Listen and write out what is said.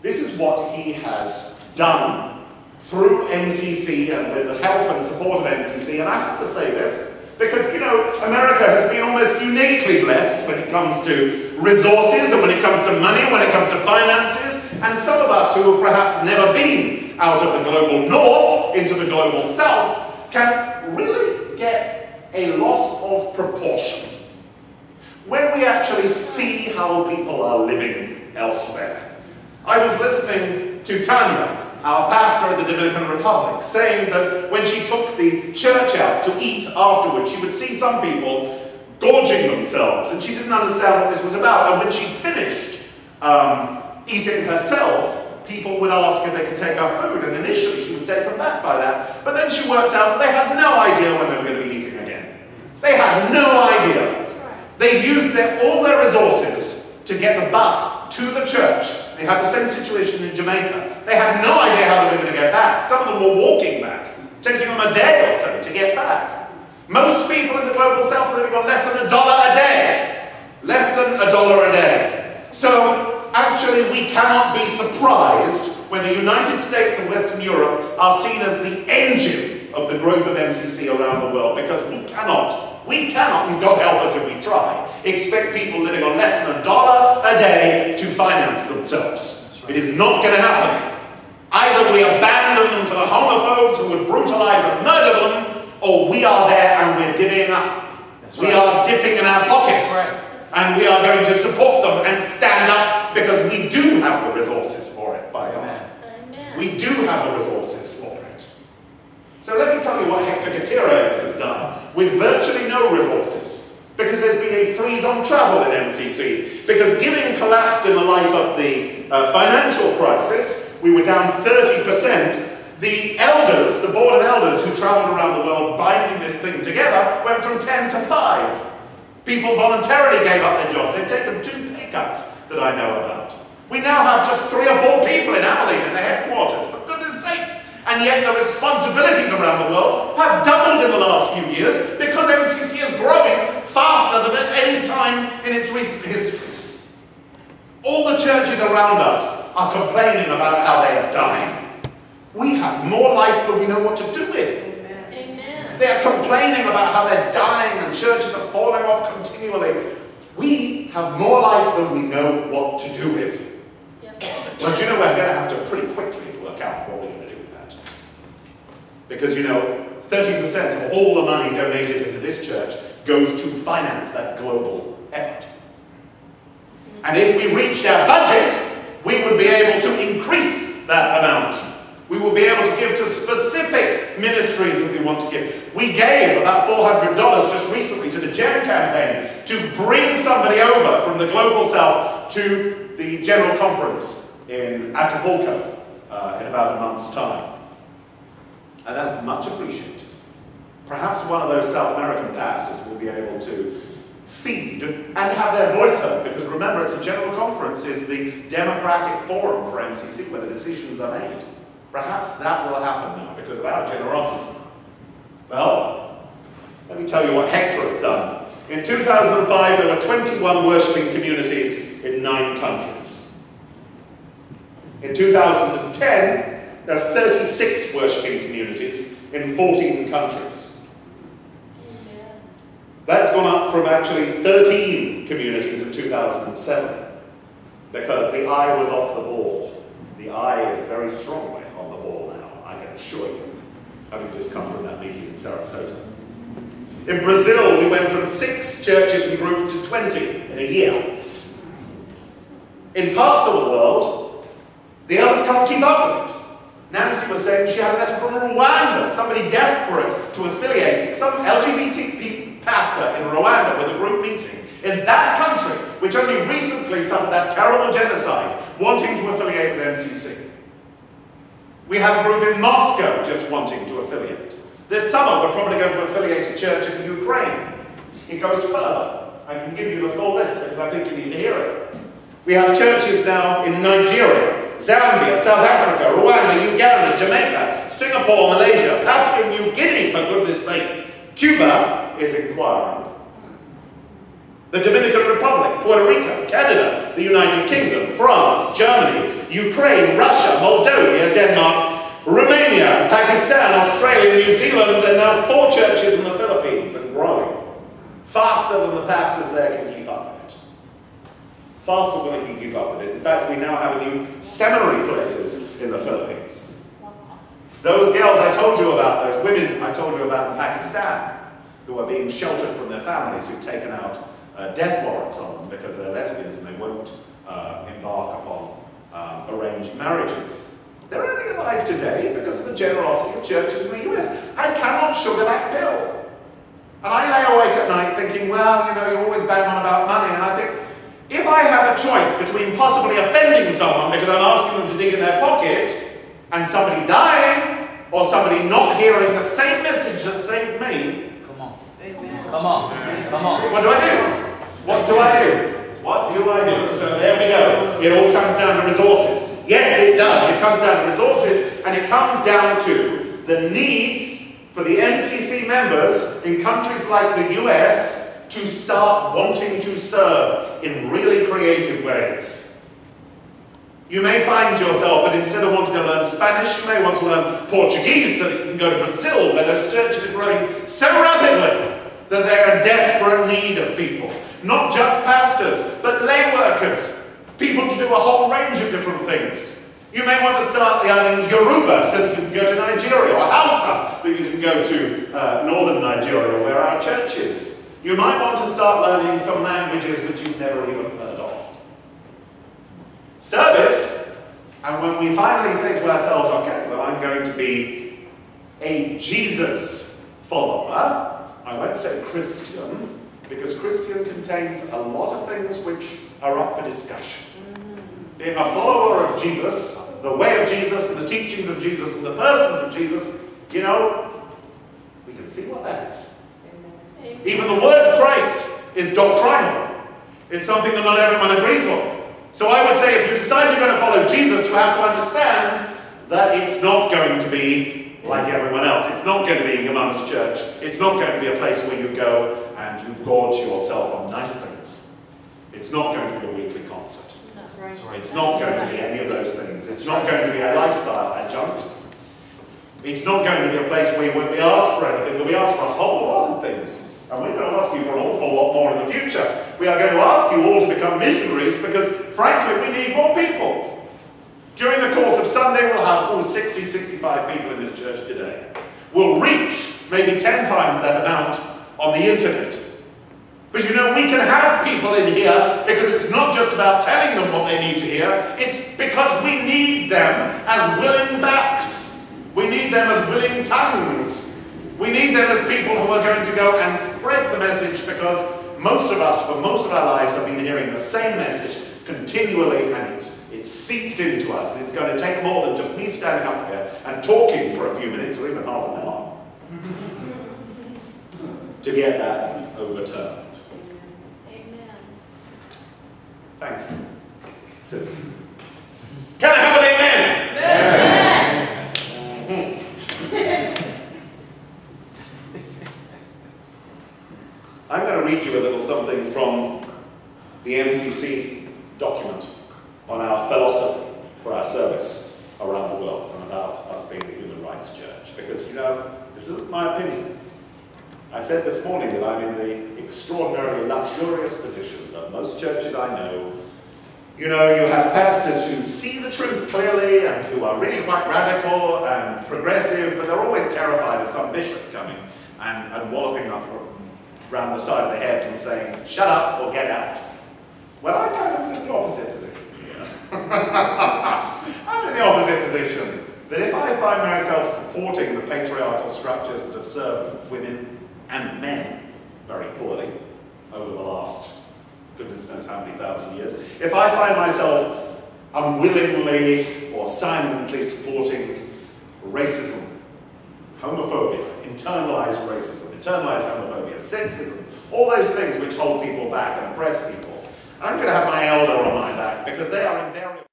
This is what he has done through MCC and with the help and support of MCC, and I have to say this, because, you know, America has been almost uniquely blessed when it comes to resources, and when it comes to money, when it comes to finances, and some of us who have perhaps never been out of the global north into the global south can really get a loss of proportion when we actually see how people are living elsewhere. I was listening to Tanya, our pastor in the Dominican Republic, saying that when she took the church out to eat afterwards, she would see some people gorging themselves, and she didn't understand what this was about. And when she finished eating herself, people would ask if they could take our food, and initially she was taken back by that. But then she worked out that they had no idea when they were going to be eating again. They had no idea. They'd used all their resources to get the bus to the church. They had the same situation in Jamaica. They had no idea how they were going to get back. Some of them were walking back, taking them a day or so to get back. Most people in the global south are living on less than $1 a day. Less than $1 a day. So, actually, we cannot be surprised when the United States and Western Europe are seen as the engine of the growth of MCC around the world, because we cannot, and God help us if we try, expect people living on less than $1 a day to finance themselves. It is not going to happen. Either we abandon them to the homophobes who would brutalize and murder them, or we are there and we're divvying up. We are dipping in our pockets, and we are going to support them and stand up, because we do have the resources for it, by God. We do have the resources for it. So let me tell you what Hector Gutierrez has done with virtually no resources, because there's been a freeze on travel in MCC, because giving collapsed in the light of the financial crisis. We were down 30%. The elders, the board of elders who traveled around the world binding this thing together, went from 10 to 5. People voluntarily gave up their jobs. They've taken 2 pay cuts that I know about. We now have just 3 or 4 people in Abilene in the headquarters, for goodness sakes. And yet the responsibilities around the world have doubled in the last few years, because MCC is growing faster than at any time in its recent history. All the churches around us are complaining about how they are dying. We have more life than we know what to do with. Amen. They are complaining about how they're dying and churches are falling off continually. We have more life than we know what to do with. Yes. But you know, we're going to have to pretty quickly work out what we're going to do with that. Because, you know, 30% of all the money donated into this church goes to finance that global effort. And if we reached our budget, we would be able to increase that amount. We will be able to give to specific ministries that we want to give. We gave about $400 just recently to the GEM campaign to bring somebody over from the Global South to the General Conference in Acapulco in about a month's time. And that's much appreciated. Perhaps one of those South American pastors will be able to feed and have their voice heard, because remember, it's a General Conference is the democratic forum for MCC where the decisions are made. Perhaps that will happen now because of our generosity. Well, let me tell you what Hector has done. In 2005, there were 21 worshipping communities in 9 countries. In 2010, there are 36 worshipping communities in 14 countries. That's gone up from actually 13 communities in 2007, because the eye was off the ball. The eye is very strongly on the ball now, I can assure you, having just come from that meeting in Sarasota. In Brazil, we went from 6 churches and groups to 20 in a year. In parts of the world, the elders can't keep up with it. Nancy was saying she had a letter from Rwanda, somebody desperate to affiliate, some LGBT pastor in Rwanda with a group meeting in that country, which only recently suffered that terrible genocide, wanting to affiliate with MCC. We have a group in Moscow just wanting to affiliate. This summer we're probably going to affiliate a church in Ukraine. It goes further. I can give you the full list because I think you need to hear it. We have churches now in Nigeria, Zambia, South Africa, Rwanda, Uganda, Jamaica, Singapore, Malaysia, Papua New Guinea, for goodness sakes. Cuba is inquiring. The Dominican Republic, Puerto Rico, Canada, the United Kingdom, France, Germany, Ukraine, Russia, Moldova, Denmark, Romania, Pakistan, Australia, New Zealand, and now 4 churches in the Philippines and growing. Faster than the pastors there can keep up with it. Faster than they can keep up with it. In fact, we now have a new seminary places in the Philippines. Those girls I told you about, those women I told you about in Pakistan, who are being sheltered from their families, who've taken out death warrants on them because they're lesbians and they won't embark upon arranged marriages. They're only alive today because of the generosity of churches in the US. I cannot sugar that pill. And I lay awake at night thinking, well, you know, you always bang on about money, and I think, if I have a choice between possibly offending someone because I'm asking them to dig in their pocket, and somebody dying, or somebody not hearing the same message that saved me, come on. Amen. Come on. Come on. What do I do? What do I do? What do I do? So there we go. It all comes down to resources. Yes, it does. It comes down to resources, and it comes down to the needs for the MCC members in countries like the US to start wanting to serve in really creative ways. You may find yourself that instead of wanting to learn Spanish, you may want to learn Portuguese so that you can go to Brazil, where those churches are growing so rapidly that they're in desperate need of people. Not just pastors, but lay workers, people to do a whole range of different things. You may want to start learning Yoruba so that you can go to Nigeria, or Hausa, that you can go to northern Nigeria, where our church is. You might want to start learning some languages which you've never even heard of. Service, and when we finally say to ourselves, okay, well, I'm going to be a Jesus follower, I won't say Christian, because Christian contains a lot of things which are up for discussion. Being a follower of Jesus, the way of Jesus, and the teachings of Jesus, and the persons of Jesus, you know, we can see what that is. Amen. Even the word Christ is doctrinal. It's something that not everyone agrees with. So I would say if you decide you're going to follow Jesus, you have to understand that it's not going to be like everyone else. It's not going to be your mum's church. It's not going to be a place where you go and you gorge yourself on nice things. It's not going to be a weekly concert. It's not going to be any of those things. It's not going to be a lifestyle adjunct. It's not going to be a place where you won't be asked for anything. You'll be asked for a whole lot of things. And we're going to ask you for an awful lot more in the future. We are going to ask you all to become missionaries because, frankly, we need more people. During the course of Sunday, we'll have 60, 65 people in this church today. We'll reach maybe 10 times that amount on the internet. But you know, we can have people in here because it's not just about telling them what they need to hear, it's because we need them as willing backs. We need them as willing tongues. We need them as people who are going to go and spread the message, because most of us, for most of our lives, have been hearing the same message continually, and it's seeped into us, and it's going to take more than just me standing up here and talking for a few minutes or even half an hour to get that overturned. Thank you. So, can I have an amen? Amen. I'm going to read you a little something from the MCC document on our philosophy for our service around the world and about us being the human rights church. Because, you know, this isn't my opinion. I said this morning that I'm in the extraordinarily luxurious position that most churches I know, you know, you have pastors who see the truth clearly and who are really quite radical and progressive, but they're always terrified of some bishop coming and walloping up around the side of the head and saying, shut up or get out. Well, I'm kind of in the opposite position. I'm in the opposite position. That if I find myself supporting the patriarchal structures that have served women and men very poorly over the last goodness knows how many thousand years, if I find myself unwillingly or silently supporting racism, homophobia, internalized racism, internalized homophobia, sexism, all those things which hold people back and oppress people, I'm going to have my elder on my back, because they are invariable.